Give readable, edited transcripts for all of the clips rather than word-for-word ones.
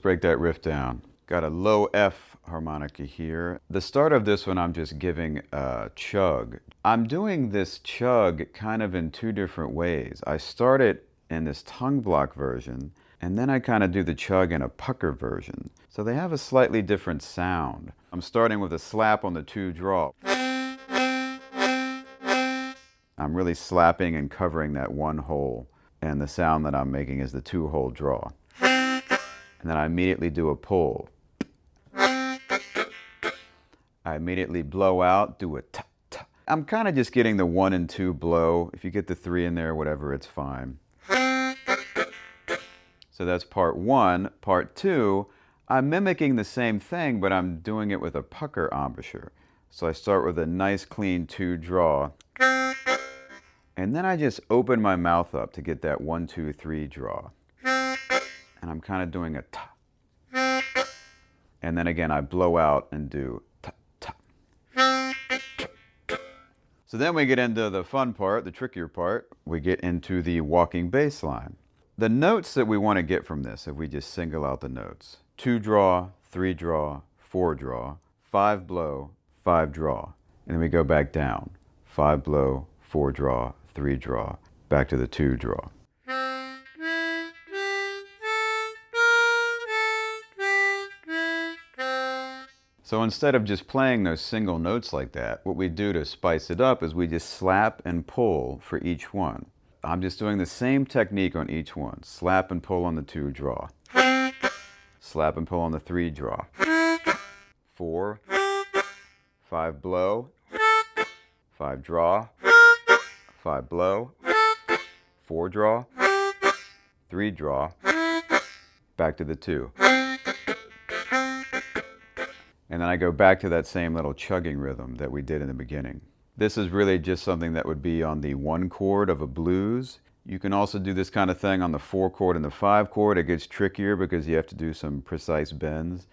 break that riff down. Got a low F harmonica here. The start of this one I'm just giving a chug. I'm doing this chug kind of in two different ways. I start it in this tongue block version, and then I kind of do the chug in a pucker version. So they have a slightly different sound. I'm starting with a slap on the 2 draw. I'm really slapping and covering that 1 hole, and the sound that I'm making is the 2 hole draw. And then I immediately do a pull. I immediately blow out, do a ta ta. I'm kind of just getting the 1 and 2 blow. If you get the 3 in there, whatever, it's fine. So that's part 1. Part 2, I'm mimicking the same thing, but I'm doing it with a pucker embouchure. So I start with a nice clean 2 draw. And then I just open my mouth up to get that 1, 2, 3 draw. And I'm kind of doing a ta. And then again, I blow out and do ta ta. So then we get into the fun part, the trickier part. We get into the walking bass line. The notes that we want to get from this, if we just single out the notes: 2 draw, 3 draw, 4 draw, 5 blow, 5 draw. And then we go back down. 5 blow, 4 draw, 3 draw, back to the 2 draw. So instead of just playing those single notes like that, what we do to spice it up is we just slap and pull for each one. I'm just doing the same technique on each one. Slap and pull on the 2 draw. Slap and pull on the 3 draw. 4, 5 blow, 5 draw, 5 blow, 4 draw, 3 draw, back to the 2. And then I go back to that same little chugging rhythm that we did in the beginning. This is really just something that would be on the 1 chord of a blues. You can also do this kind of thing on the 4 chord and the 5 chord. It gets trickier because you have to do some precise bends.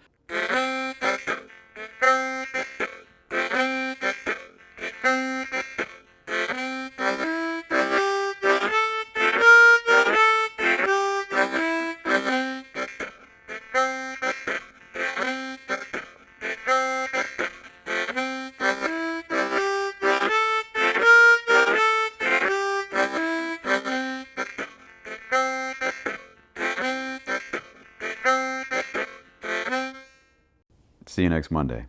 See you next Monday.